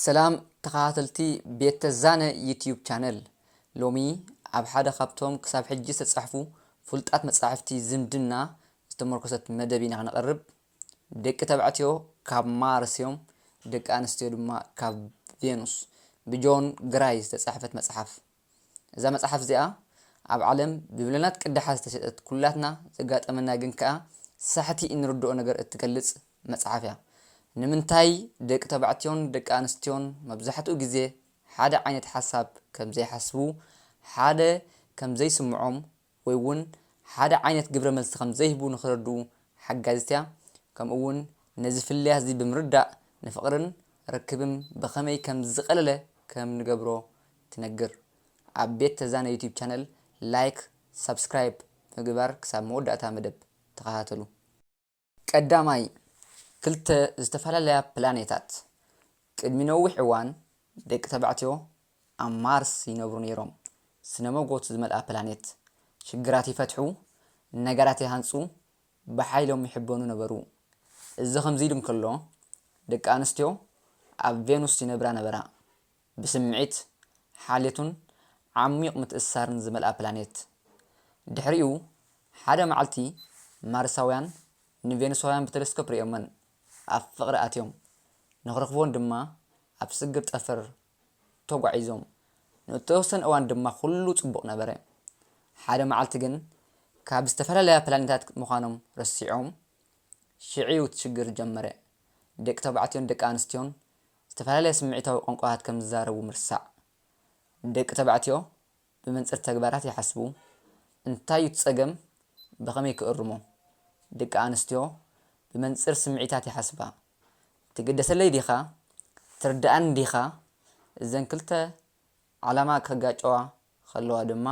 سلام تخاتلتي بيت الزانة يوتيوب channel لومي عب حدا خابتهم كساب حجي تصحفو فلتقات متصحفتي زمدنا استمركزت مدبين عن قرب دك تبعتيو كاب مارس يوم دك انستيو دما كاب فينوس بجون جرايز تصحفت مصحف اذا مصحف زيا عب عالم ببلنات قدحه تشتت كلاتنا زغاطمنا ግን ከአ ሳሕቲ እንርድኦ ነገር እትገልጽ መጽሐፍያ ንምንታይ ደቅ ተባዕትዮን ደቅ አንስትዮን መብዛሕትኡ ግዜ ሓደ ዓይነት ሓሳብ ከም ዘይሓስቡ ሓደ ከም ዘይስምዖም ወይ እውን ሓደ ዓይነት ግብረ መልሲ ከም ዘይህቡ ንኽረዱ ሓጋዝትያ ከምኡውን ነዚ ፍልያት እዚ ብምርዳእ ንፍቕርን ርክብን ብኸመይ ከም ዝቐለለ ከም ንገብሮ ትነግር ኣብ ቤት ተዛነ ዩቲዩብ ቻነል ላይክ ሰብስክራይብ ምግባር ክሳብ መወዳእታ መደብ ተኸታተሉ ቀዳማይ ክልተ ዝተፈላልያ ፕላኔታት ቅድሚ ነዊሕ እዋን ደቂ ተባዕትዮ ኣብ ማርስ ይነብሩ ነይሮም ስነመጎት ዝመልአ ፕላኔት ሽግራት ይፈትሑ ነገራት ይሃንጹ ብሓይሎም ይሕበኑ ነበሩ እዚ ከምዚ ኢሉ እንከሎ ደቂ ኣንስትዮ ኣብ ቬኑስ ይነብራ ነበራ ብስምዒት ሓልየቱን ዓሚቕ ምትእስሳርን ዝመልአ ፕላኔት ድሕሪኡ ሓደ መዓልቲ ማርሳውያን ንቬኑሳውያን ብቴሌስኮፕ ሪኦመን ኣብ ፍቕሪ ኣትዮም ንኽረኽቦን ድማ ኣብ ስግር ጠፈር ተጓዒዞም ንተወሰነ እዋን ድማ ኩሉ ጽቡቕ ነበረ ሓደ መዓልቲ ግን ካብ ዝተፈላለያ ፕላኔታት ምዃኖም ረሲዖም ሽዒው ትሽግር ጀመረ ደቂ ተባዕትዮን ደቂ ኣንስትዮን ዝተፈላለየ ስምዒታዊ ቋንቋታት ከም ዝዛረቡ ምርሳዕ ደቂ ተባዕትዮ ብመንጽር ተግባራት ይሓስቡ እንታይ ይጸገም ብኸመይ ክእርሞ ደቂ ኣንስትዮ ብመንጽር ስምዒታት ይሓስባ ትግደሰለይ ዲኻ ትርዳእን ዲኻ እዘን ክልተ ዓላማ ከጋጨዋ ከለዋ ድማ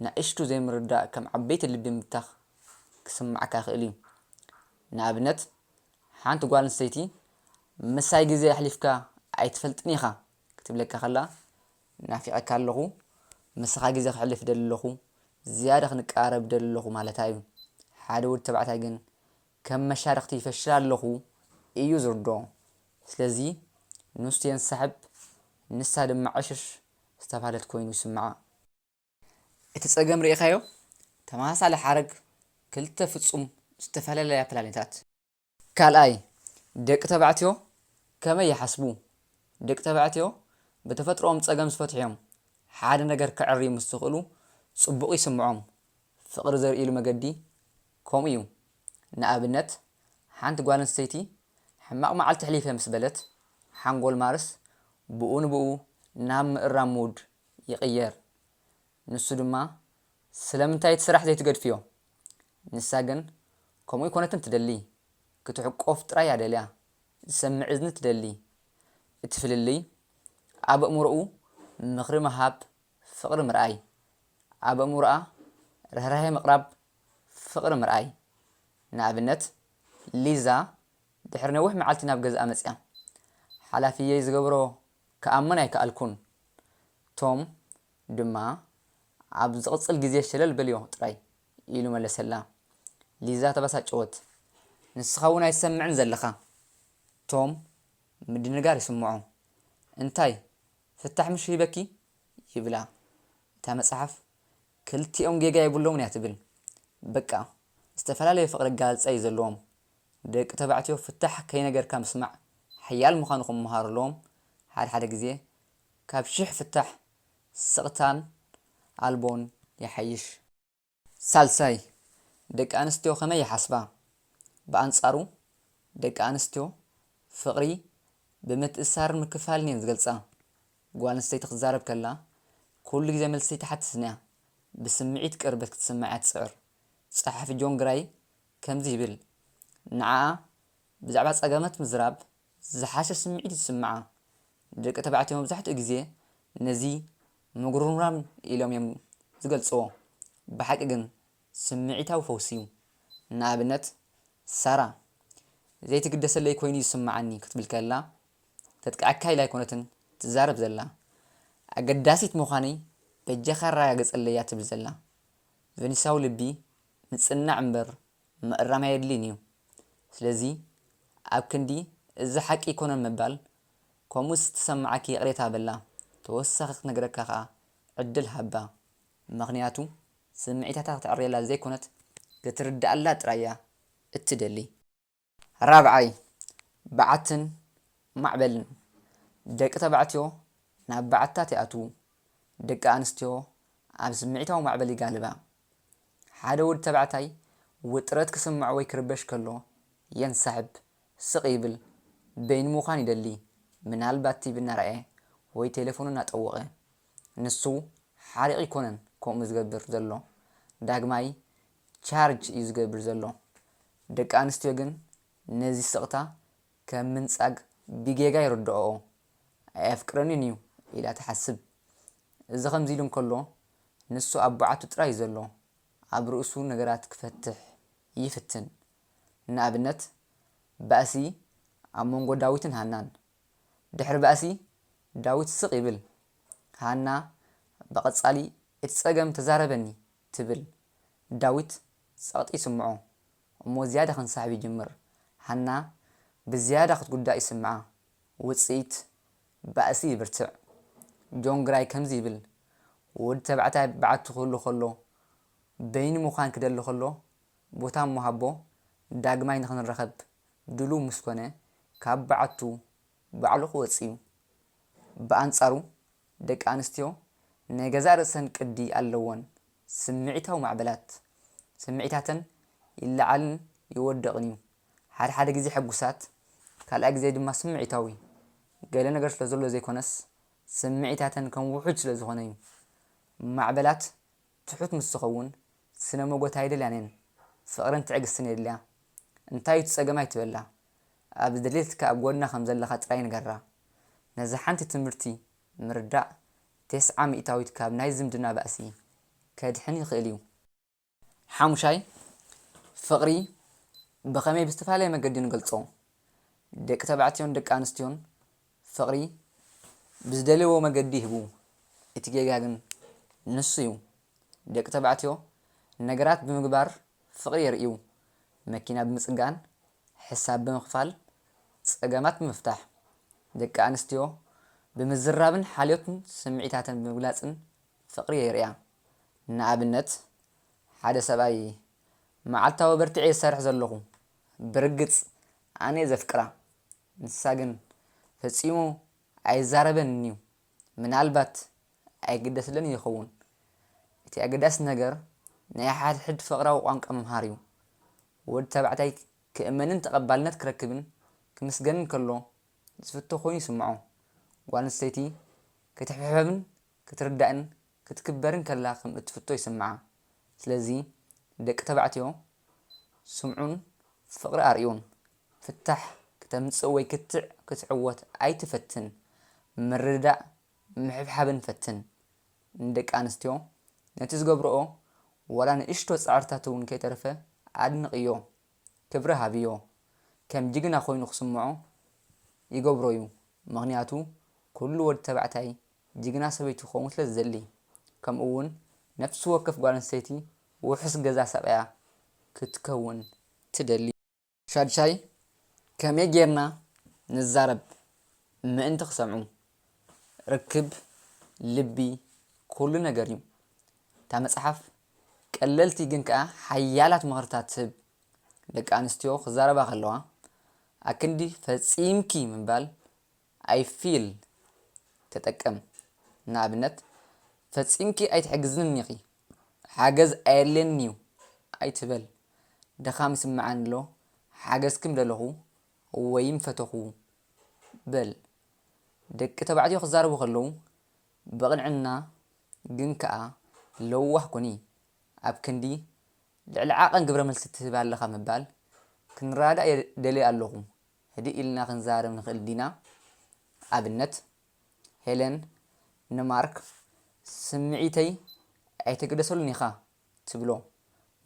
ንእሽቱ ዘይምርዳእ ከም ዓበይቲ ልቢ ምታኽ ክስማዓካ ይኽእል እዩ ንኣብነት ሓንቲ ጓል ኣንስተይቲ ምሳይ ግዜ ኣሕሊፍካ ኣይትፈልጥን ኢኻ ክትብለካ ከላ ናፊቐካ ኣለኹ ምስኻ ግዜ ክሕልፍ ደሊ ኣለኹ ዝያዳ ክንቃረብ ደሊ ኣለኹ ማለታ እዩ ሓደ ወዲ ተባዕታይ ግን ከም መሻርክቲ ይፈሽል ኣለኹ እዩ ዝርድኦ ስለዚ ንስቱ የንሰሕብ ንሳ ድማ ዕሽሽ ዝተባህለት ኮይኑ ይስምዓ እቲ ፀገም ርኢኻዮ ተመሳሳሊ ሓረግ ክልተ ፍጹም ዝተፈላለያ ፕላኔታት ካልኣይ ደቂ ተባዕትዮ ከመይ ይሓስቡ ደቂ ተባዕትዮ ብተፈጥሮኦም ፀገም ዝፈትሑ እዮም ሓደ ነገር ክዕርዩ ምስ ዝኽእሉ ጽቡቕ ይስምዖም ፍቕሪ ዘርእይሉ መገዲ ከምኡ እዩ ንኣብነት ሓንቲ ጓል ኣንስተይቲ ሕማቕ መዓልቲ ሕሊፈ ምስ በለት ሓንጎል ማርስ ብኡ ንብኡ ናብ ምእራም ሙድ ይቕየር ንሱ ድማ ስለምንታይ እቲ ስራሕ ዘይትገድፍዮ ንሳ ግን ከምኡ ይኮነትን ትደሊ ክትሕቆፍ ጥራይ ኣደልያ ዝሰምዕ እዝኒ ትደሊ እቲ ፍልልይ ኣብ ኣእምሮኡ ምኽሪ ምሃብ ፍቕሪ ምርኣይ ኣብ ኣእምሮኣ ርህራሄ ምቕራብ ፍቕሪ ምርኣይ ንኣብነት ሊዛ ድሕሪ ነዊሕ መዓልቲ ናብ ገዝኣ መፅያ ሓላፊየይ ዝገብሮ ክኣምን ኣይከኣልኩን ቶም ድማ ኣብ ዝቕፅል ግዜ ሸለል በልዮ ጥራይ ኢሉ መለሰላ ሊዛ ተበሳጨወት ንስኻ እውን ኣይትሰምዕን ዘለኻ ቶም ምድንጋር ይስምዖ እንታይ ፍታሕ ምሽ ይበኪ ይብላ እታ መጽሓፍ ክልቲኦም ጌጋ ይብሎምን እያ ትብል በቃ ዝተፈላለየ ፍቕሪ ጋልጻ እዩ ዘለዎም ደቂ ተባዕትዮ ፍታሕ ከይነገርካ ምስማዕ ሓያል ምዃኑ ክመሃሩ ኣለዎም ሓደ ግዜ ካብ ሽሕ ፍታሕ ስቕታን ኣልቦን ይሓይሽ ሳልሳይ ደቂ ኣንስትዮ ከመይ ይሓስባ ብኣንጻሩ ደቂ ኣንስትዮ ፍቕሪ ብምትእስሳርን ምክፋልን እየን ዝገልጻ ጓል ኣንስተይቲ ክትዛረብ ከላ ኩሉ ግዜ መልሲ ትሓትት እያ ብስምዒት ቅርበት ክትስማዕ እያ ትፅዕር ጸሓፊ ጆን ግራይ ከምዚ ይብል ንዓኣ ብዛዕባ ፀገማት ምዝራብ ዝሓሸ ስምዒት ይስምዓ ደቂ ተባዕትዮ መብዛሕትኡ ግዜ ነዚ ምጉርምራም ኢሎም እዮም ዝገልጽዎ ብሓቂ ግን ስምዒታዊ ፈውሲ እዩ ንኣብነት ሳራ ዘይትግደሰለይ ኮይኑ ይስምዓኒ ክትብል ከላ ተጥቃዕካ ኢላ ኣይኮነትን ትዛረብ ዘላ ኣገዳሲት ምዃነይ በጀኻ ኣረጋግፀለያ ትብል ዘላ ቬኒሳዊ ልቢ ምጽናዕ እምበር ምእራም ኣየድልን እዩ ስለዚ ኣብ ክንዲ እዚ ሓቂ ይኮነን ምባል كومس تسمعك يقريتها بلا توسخ نجرك كا عدل هبا مغنياتو سمعيتها تعريلا زي كنت تتردى الله تريا التدلي رابعي بعتن معبلن دق تبعتيو ناب بعتاتي اتو دق انستيو اب سمعيتها معبلي غالبا حدا ود تبعتاي وطرت كسمع وي كربش كلو ينسحب سقيبل بين مخان يدلي من الباتي بنرأي وي تليفوننا طوقه نسو حريق يكونن كوم زغبر زلو داغماي تشارج يزغبر زلو دق انستيو گن نزي سقطا كم منصق بيجيغا يردو افكرني نيو الى تحسب اذا خمزيلن كلو نسو ابعاتو طراي زلو ابرؤسو نغرات كفتح يفتن نابنت باسي امونغو داويتن هانان دحر باسي داويت سقيبل هانا بقصالي اتصقم تزاربني تبل داويت سقطي سمعو ومو زياده خن صاحبي جمر هانا بزياده خد قدا يسمعها وصيت باسي برتع جون جراي كمزيبل ود تبعتا بعت خلو بين مخان كدل خلو بوتام محبو داغماي نخن رخب دلو مسكونه كابعتو بعلو وصيو بانصارو دق انستيو نغزار سن قدي اللون سمعيتاو معبلات سمعيتاتن يلعلن يودقنيو حد غزي حغوسات كالا غزي دما سمعيتاوي قال نغر سلازلو زي كونس سمعيتاتن كم وحج سلازخونيو معبلات تحوت مسخون سنه مغوت هيدل يانين فقرن تعقسن يدلا انتاي تصقماي تبلا اب دليلتك ابغونا خمزلخا طراي نغرا نزحنت تمرتي مردا 900 تاويت كاب ناي زمدنا باسي كدحني خيليو حمشاي فقري بخمي بستفاله مقدي نغلصو دق تبعتيون دق انستيون فقري بزدلو مقدي هبو اتجاغن نسيو دق تبعتيو نغرات بمغبار فقري يريو ماكينه بمصقان حساب بمخفال صقامات مفتاح دق انستيو بمزرابن حاليوتن سمعيتاتن بمغلاصن فقري يريا نابنت حدا سباي معلتاو برتعي سرح زلخو برغص اني زفقرا نساغن فصيمو اي زاربنيو منالبات اي قدسلن يخون تي اقداس نجر ناي حد فقراو قانق ممهاريو ود تبعتاي كامنن تقبلنت كركبن كمسجن كلو زفتو خوين يسمعو وانستيتي كتحببن كتردأن كتكبرن كلا خم اتفتو يسمعها سلازي دق تبعتيو سمعون فقر اريون فتح كتمصوي كتعوت اي تفتن مردا محبحبن فتن ندق انستيو نتي زغبرو ولا نشتو صعرتاتون كيترفه ادنقيو كبره هابيو كم جيغنا خوينو خسمعو يغبرويو مغنياتو كل ود تبعتاي جيغنا سبيتو خومت لزلي كم اون نفس وقف غانسيتي وحس غزا سبيا كتكون تدلي شادشاي كم يجيرنا نزارب ما انت خسمعو ركب لبي كل نغريو تا مصحف قللتي جنكا حيالات مهرتات سب دق انستيو خزاربا خلوا اكندي فصيمكي منبال اي فيل تتقم نابنت فصيمكي اي تحجزني نخي حاجز ايلنيو اي تبل دخام سمعان له حاجزكم دلهو ويم فتخو بل دق تبعتي خزاربو خلو بقنعنا جنكا لوح كوني ابكندي العاقن قبر ملست بالله مبال كنرادا دلي اللهم هدي إلنا خنزار من خل دينا ابنت هيلن نمارك سمعيتي اي تقدسولني خا تبلو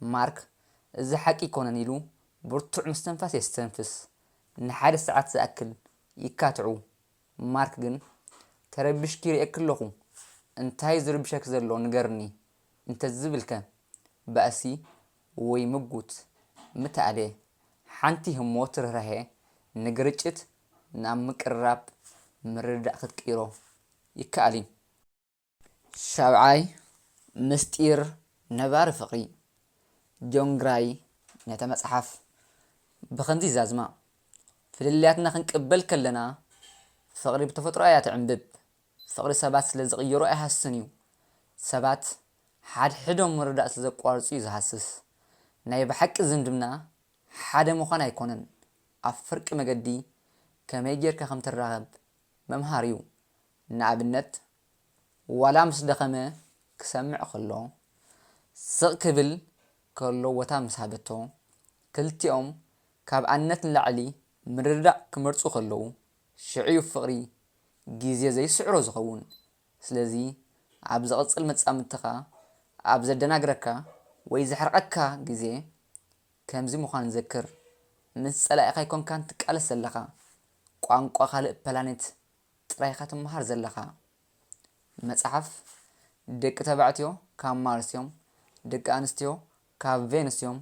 مارك اذا حقي كون نيلو برتع مستنفس يستنفس نحاد ساعات ساكل يكاتعو مارك جن تربش كير ياكلخو انتاي زربشك زلو نغرني انت زبلك باسي وي مغوت متى عليه حنتي هموتر راه نغرچت نام قراب ምርዳእ ክትቀይሮ ይከኣል እዩ። ሻብዓይ ምስጢር ነባሪ ፍቕሪ ጆን ግራይ ነታ መጽሓፍ ብኸምዚ ይዛዝማ ፍልልያትና ክንቅበል ከለና ፍቕሪ ብተፈጥሮ እያ ትዕንብብ ፍቕሪ ሰባት ስለ ዝቕይሮ ኣይሃስን እዩ ሰባት ሓድሕዶም ምርዳእ ስለ ዘቋርፁ እዩ ዝሃስስ ናይ ብሓቂ ዝምድና ሓደ ምዃን ኣይኮነን ኣብ ፍርቂ መገዲ ከመይ ጌርካ ከም ትራኸብ መምሃር እዩ ንኣብነት ዋላ ምስ ደኸመ ክሰምዕ ከሎ ስቕ ክብል ከሎ ቦታ ምስ ሃበቶ ክልቲኦም ካብ ኣነት ንላዕሊ ምርዳእ ክመርፁ ከለዉ ሽዑ እዩ ፍቕሪ ግዜ ዘይስዕሮ ዝኸውን ስለዚ ኣብ ዝቕፅል መጻምድትኻ ኣብ ዘደናግረካ ወይ ዘሕርቐካ ግዜ ከምዚ ምዃን ዘክር ምስ ጸላኢኻ ይኮንካን ትቃለስ ዘለኻ ቋንቋ ካልእ ፕላኔት ጥራይኻ ትመሃር ዘለኻ መጽሓፍ ደቂ ተባዕትዮ ካብ ማርስ እዮም ደቂ ኣንስትዮ ካብ ቬኑስ እዮም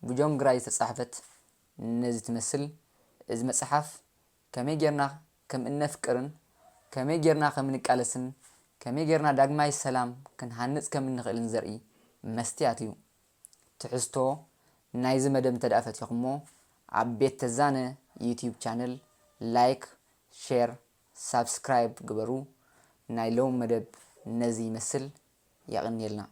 ብጆን ግራይ ዝተጻሕፈት ነዚ ትመስል እዚ መጽሓፍ ከመይ ጌርና ከም እነፍቅርን ከመይ ጌርና ከም እንቃለስን ከመይ ጌርና ዳግማይ ሰላም ክንሃንጽ ከም እንኽእልን ዘርኢ መስትያት እዩ ትሕዝቶ ናይዚ መደብ እንተደኣ ፈቲኹሞ ኣብ ቤት ተዛነ ዩቲዩብ ቻነል ላይክ ሼር ሳብስክራይብ ግበሩ ናይ ሎም መደብ ነዚ ይመስል የቕኒየልና